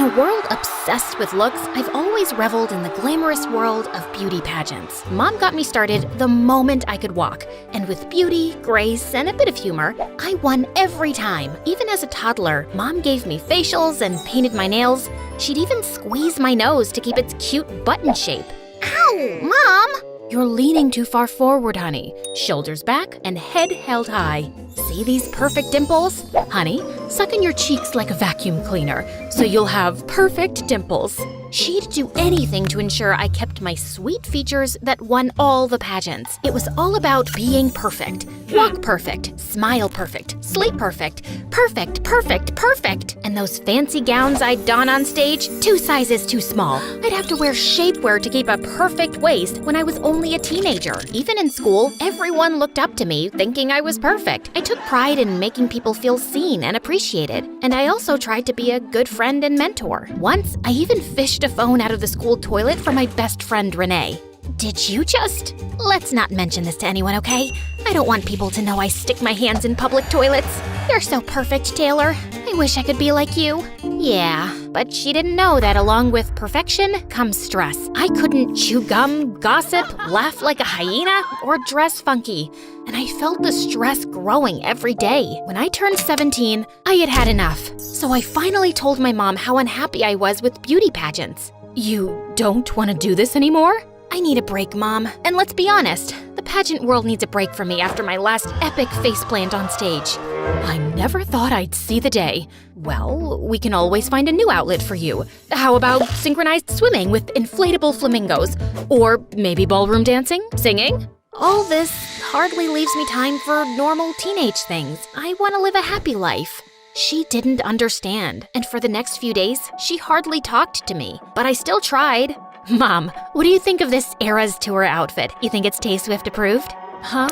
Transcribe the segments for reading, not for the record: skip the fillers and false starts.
In a world obsessed with looks, I've always reveled in the glamorous world of beauty pageants. Mom got me started the moment I could walk, and with beauty, grace, and a bit of humor, I won every time. Even as a toddler, Mom gave me facials and painted my nails. She'd even squeeze my nose to keep its cute button shape. Ow, Mom! You're leaning too far forward, honey. Shoulders back and head held high. See these perfect dimples? Honey, suck in your cheeks like a vacuum cleaner, so you'll have perfect dimples. She'd do anything to ensure I kept my sweet features that won all the pageants. It was all about being perfect. Walk perfect, smile perfect, sleep perfect, perfect, perfect, perfect. And those fancy gowns I'd don on stage, 2 sizes too small. I'd have to wear shapewear to keep a perfect waist when I was only a teenager. Even in school, everyone looked up to me thinking I was perfect. I took pride in making people feel seen and appreciated. And I also tried to be a good friend and mentor. Once, I even fished a phone out of the school toilet for my best friend, Renee. Did you just? Let's not mention this to anyone, okay? I don't want people to know I stick my hands in public toilets. You're so perfect, Taylor. I wish I could be like you. Yeah, but she didn't know that along with perfection comes stress. I couldn't chew gum, gossip, laugh like a hyena, or dress funky. And I felt the stress growing every day. When I turned 17, I had had enough. So I finally told my mom how unhappy I was with beauty pageants. You don't want to do this anymore? I need a break, Mom. And let's be honest, the pageant world needs a break from me after my last epic faceplant on stage. I never thought I'd see the day. Well, we can always find a new outlet for you. How about synchronized swimming with inflatable flamingos? Or maybe ballroom dancing? Singing? All this hardly leaves me time for normal teenage things. I want to live a happy life. She didn't understand, and for the next few days, she hardly talked to me. But I still tried. Mom, what do you think of this Eras Tour outfit? You think it's Tay-Swift approved? Huh?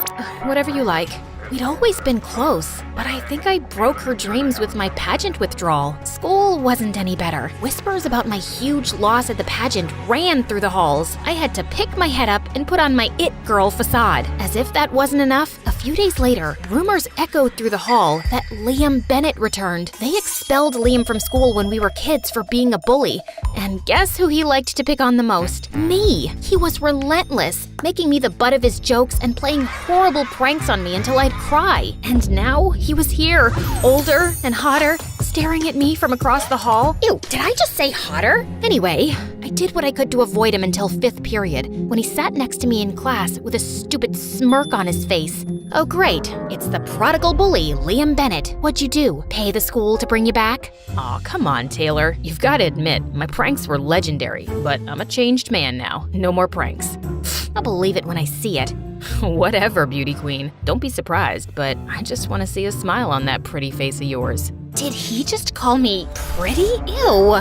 Whatever you like. We'd always been close, but I think I broke her dreams with my pageant withdrawal. School wasn't any better. Whispers about my huge loss at the pageant ran through the halls. I had to pick my head up and put on my it girl facade. As if that wasn't enough, a few days later, rumors echoed through the hall that Liam Bennett returned. They expelled Liam from school when we were kids for being a bully. And guess who he liked to pick on the most? Me. He was relentless, making me the butt of his jokes and playing horrible pranks on me until I'd cry. And now he was here, older and hotter, staring at me from across the hall. Ew, did I just say hotter? Anyway, I did what I could to avoid him until 5th period, when he sat next to me in class with a stupid smirk on his face. Oh great, it's the prodigal bully, Liam Bennett. What'd you do? Pay the school to bring you back? Aw, come on, Taylor. You've got to admit, my pranks were legendary, but I'm a changed man now. No more pranks. I'll believe it when I see it. Whatever, beauty queen. Don't be surprised, but I just want to see a smile on that pretty face of yours. Did he just call me pretty? Ew.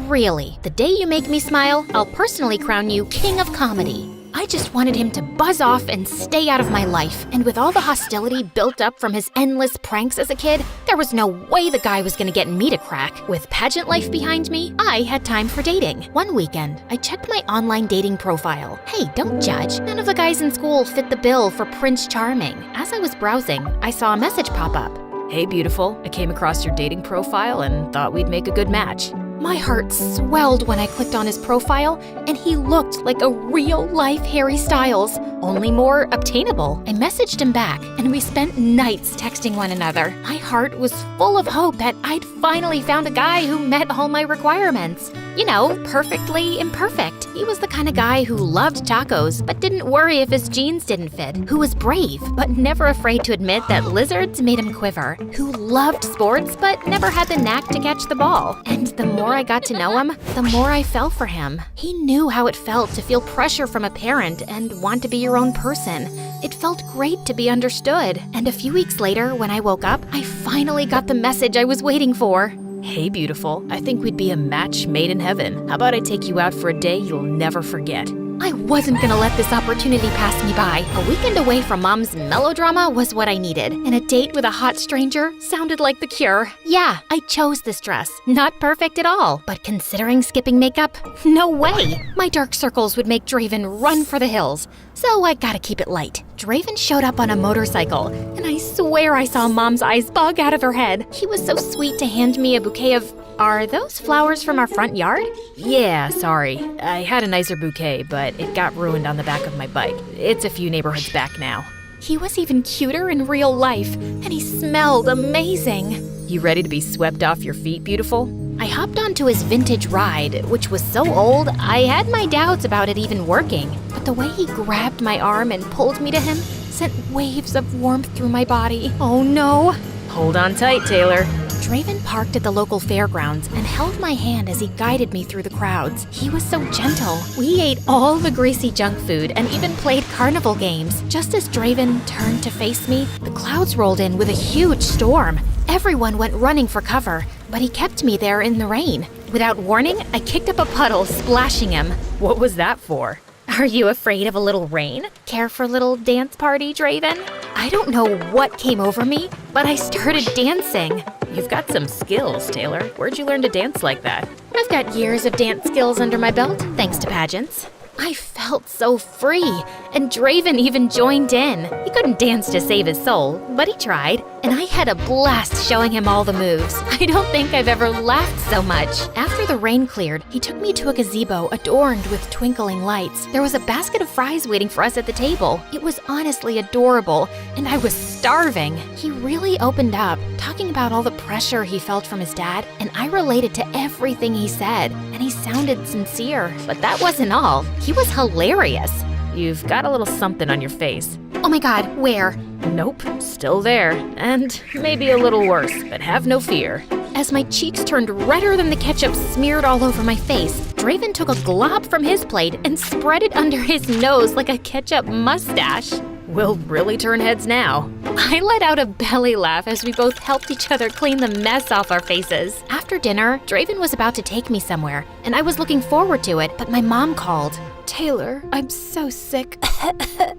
Really, the day you make me smile, I'll personally crown you king of comedy. I just wanted him to buzz off and stay out of my life. And with all the hostility built up from his endless pranks as a kid, there was no way the guy was gonna get me to crack. With pageant life behind me, I had time for dating. One weekend, I checked my online dating profile. Hey, don't judge. None of the guys in school fit the bill for Prince Charming. As I was browsing, I saw a message pop up. Hey, beautiful. I came across your dating profile and thought we'd make a good match. My heart swelled when I clicked on his profile, and he looked like a real-life Harry Styles, only more obtainable. I messaged him back, and we spent nights texting one another. My heart was full of hope that I'd finally found a guy who met all my requirements. You know, perfectly imperfect. He was the kind of guy who loved tacos, but didn't worry if his jeans didn't fit. Who was brave, but never afraid to admit that lizards made him quiver. Who loved sports, but never had the knack to catch the ball. And the more I got to know him, the more I fell for him. He knew how it felt to feel pressure from a parent and want to be your own person. It felt great to be understood. And a few weeks later, when I woke up, I finally got the message I was waiting for. Hey, beautiful. I think we'd be a match made in heaven. How about I take you out for a day you'll never forget? I wasn't gonna let this opportunity pass me by. A weekend away from Mom's melodrama was what I needed, and a date with a hot stranger sounded like the cure. Yeah, I chose this dress. Not perfect at all, but considering skipping makeup, no way. My dark circles would make Draven run for the hills, so I gotta keep it light. Draven showed up on a motorcycle, and I swear I saw Mom's eyes bug out of her head. He was so sweet to hand me a bouquet of Are those flowers from our front yard? Yeah, sorry. I had a nicer bouquet, but it got ruined on the back of my bike. It's a few neighborhoods back now. He was even cuter in real life, and he smelled amazing. You ready to be swept off your feet, beautiful? I hopped onto his vintage ride, which was so old, I had my doubts about it even working. But the way he grabbed my arm and pulled me to him sent waves of warmth through my body. Oh no! Hold on tight, Taylor. Draven parked at the local fairgrounds and held my hand as he guided me through the crowds. He was so gentle. We ate all the greasy junk food and even played carnival games. Just as Draven turned to face me, the clouds rolled in with a huge storm. Everyone went running for cover, but he kept me there in the rain. Without warning, I kicked up a puddle, splashing him. What was that for? Are you afraid of a little rain? Care for a little dance party, Draven? I don't know what came over me, but I started dancing. You've got some skills, Taylor. Where'd you learn to dance like that? I've got years of dance skills under my belt, thanks to pageants. I felt so free, and Draven even joined in. He couldn't dance to save his soul, but he tried, and I had a blast showing him all the moves. I don't think I've ever laughed so much. After the rain cleared, he took me to a gazebo adorned with twinkling lights. There was a basket of fries waiting for us at the table. It was honestly adorable, and I was starving. He really opened up, talking about all the pressure he felt from his dad, and I related to everything he said, and he sounded sincere. But that wasn't all. He was hilarious. You've got a little something on your face. Oh my god, where? Nope, still there. And maybe a little worse, but have no fear. As my cheeks turned redder than the ketchup smeared all over my face, Draven took a glob from his plate and spread it under his nose like a ketchup mustache. We'll really turn heads now. I let out a belly laugh as we both helped each other clean the mess off our faces. After dinner, Draven was about to take me somewhere, and I was looking forward to it, but my mom called. Taylor, I'm so sick.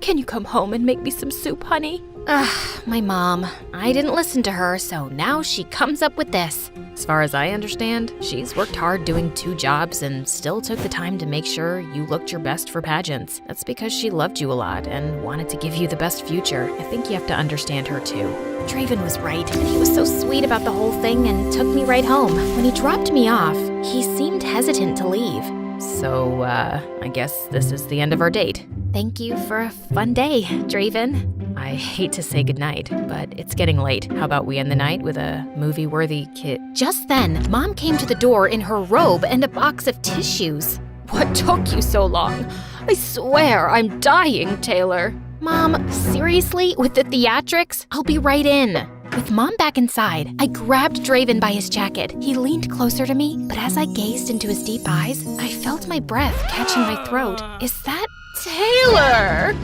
Can you come home and make me some soup, honey? My mom. I didn't listen to her, so now she comes up with this. As far as I understand, she's worked hard doing 2 jobs and still took the time to make sure you looked your best for pageants. That's because she loved you a lot and wanted to give you the best future. I think you have to understand her too. Draven was right, and he was so sweet about the whole thing and took me right home. When he dropped me off, he seemed hesitant to leave. So, I guess this is the end of our date. Thank you for a fun day, Draven. I hate to say goodnight, but it's getting late. How about we end the night with a movie-worthy Just then, Mom came to the door in her robe and a box of tissues. What took you so long? I swear I'm dying, Taylor. Mom, seriously? With the theatrics? I'll be right in. With Mom back inside, I grabbed Draven by his jacket. He leaned closer to me, but as I gazed into his deep eyes, I felt my breath catching my throat. Is that Taylor?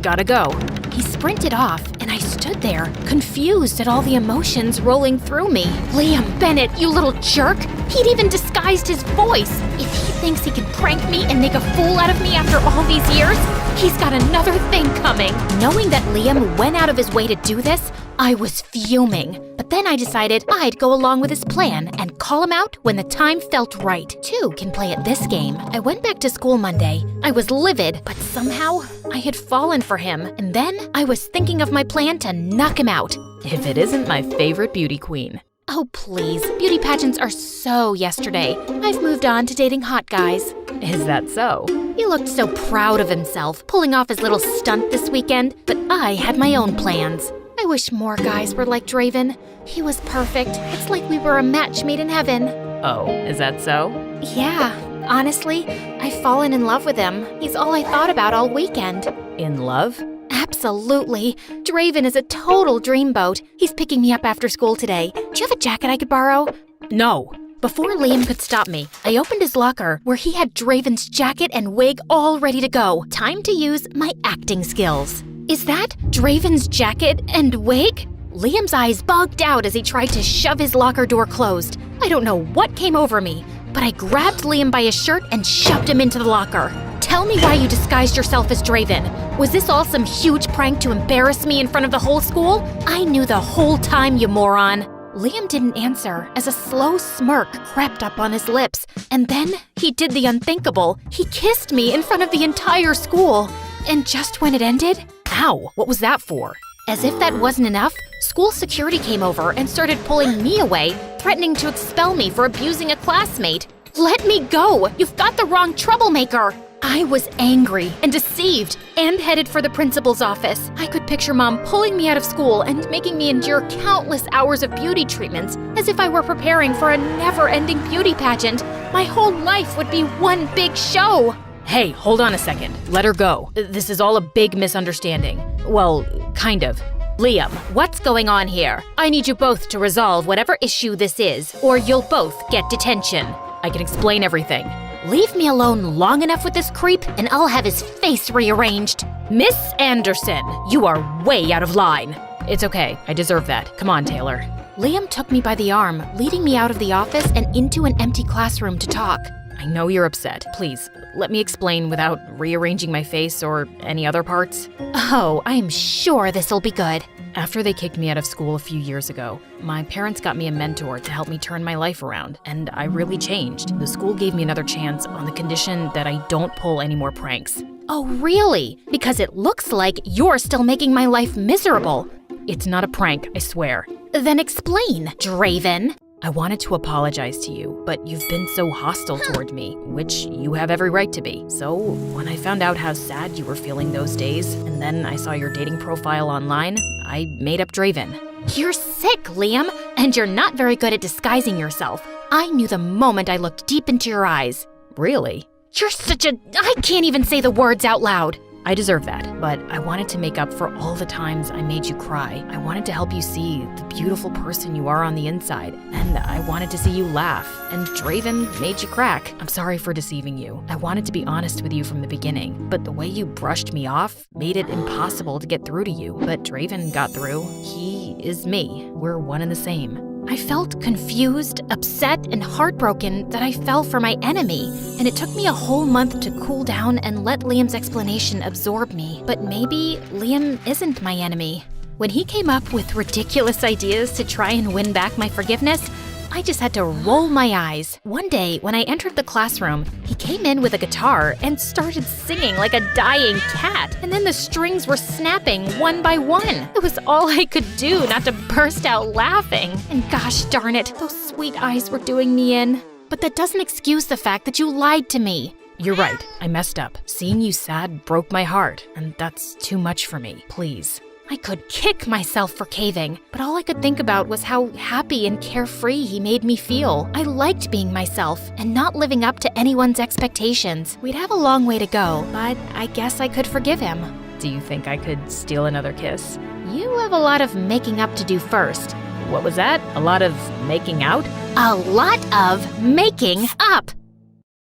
Gotta go. He sprinted off, and I stood there, confused at all the emotions rolling through me. Liam Bennett, you little jerk! He'd even disguised his voice. If he thinks he can prank me and make a fool out of me after all these years, he's got another thing coming. Knowing that Liam went out of his way to do this, I was fuming. But then I decided I'd go along with his plan and call him out when the time felt right. 2 can play at this game. I went back to school Monday. I was livid, but somehow I had fallen for him. And then I was thinking of my plan to knock him out. If it isn't my favorite beauty queen. Oh, please. Beauty pageants are so yesterday. I've moved on to dating hot guys. Is that so? He looked so proud of himself, pulling off his little stunt this weekend, but I had my own plans. I wish more guys were like Draven. He was perfect. It's like we were a match made in heaven. Oh, is that so? Yeah, honestly, I've fallen in love with him. He's all I thought about all weekend. In love? Absolutely. Draven is a total dreamboat. He's picking me up after school today. Do you have a jacket I could borrow? No. Before Liam could stop me, I opened his locker where he had Draven's jacket and wig all ready to go. Time to use my acting skills. Is that Draven's jacket and wig? Liam's eyes bugged out as he tried to shove his locker door closed. I don't know what came over me, but I grabbed Liam by his shirt and shoved him into the locker. Tell me why you disguised yourself as Draven. Was this all some huge prank to embarrass me in front of the whole school? I knew the whole time, you moron. Liam didn't answer as a slow smirk crept up on his lips. And then he did the unthinkable. He kissed me in front of the entire school. And just when it ended, ow, what was that for? As if that wasn't enough, school security came over and started pulling me away, threatening to expel me for abusing a classmate. Let me go! You've got the wrong troublemaker! I was angry and deceived and headed for the principal's office. I could picture Mom pulling me out of school and making me endure countless hours of beauty treatments as if I were preparing for a never-ending beauty pageant. My whole life would be one big show. Hey, hold on a second. Let her go. This is all a big misunderstanding. Well, kind of. Liam, what's going on here? I need you both to resolve whatever issue this is, or you'll both get detention. I can explain everything. Leave me alone long enough with this creep, and I'll have his face rearranged. Miss Anderson, you are way out of line. It's okay. I deserve that. Come on, Taylor. Liam took me by the arm, leading me out of the office and into an empty classroom to talk. I know you're upset. Please, let me explain without rearranging my face or any other parts. Oh, I'm sure this'll be good. After they kicked me out of school a few years ago, my parents got me a mentor to help me turn my life around, and I really changed. The school gave me another chance on the condition that I don't pull any more pranks. Oh, really? Because it looks like you're still making my life miserable. It's not a prank, I swear. Then explain, Draven. I wanted to apologize to you, but you've been so hostile toward me, which you have every right to be. So, when I found out how sad you were feeling those days, and then I saw your dating profile online, I made up Draven. You're sick, Liam, and you're not very good at disguising yourself. I knew the moment I looked deep into your eyes. Really? You're such a... I can't even say the words out loud. I deserve that, but I wanted to make up for all the times I made you cry. I wanted to help you see the beautiful person you are on the inside, and I wanted to see you laugh, and Draven made you crack. I'm sorry for deceiving you. I wanted to be honest with you from the beginning, but the way you brushed me off made it impossible to get through to you. But Draven got through. He is me. We're one and the same. I felt confused, upset, and heartbroken that I fell for my enemy, and it took me a whole month to cool down and let Liam's explanation absorb me. But maybe Liam isn't my enemy. When he came up with ridiculous ideas to try and win back my forgiveness, I just had to roll my eyes. One day, when I entered the classroom, he came in with a guitar and started singing like a dying cat. And then the strings were snapping one by one. It was all I could do not to burst out laughing. And gosh darn it, those sweet eyes were doing me in. But that doesn't excuse the fact that you lied to me. You're right, I messed up. Seeing you sad broke my heart, and that's too much for me. Please. I could kick myself for caving, but all I could think about was how happy and carefree he made me feel. I liked being myself and not living up to anyone's expectations. We'd have a long way to go, but I guess I could forgive him. Do you think I could steal another kiss? You have a lot of making up to do first. What was that? A lot of making out? A lot of making up!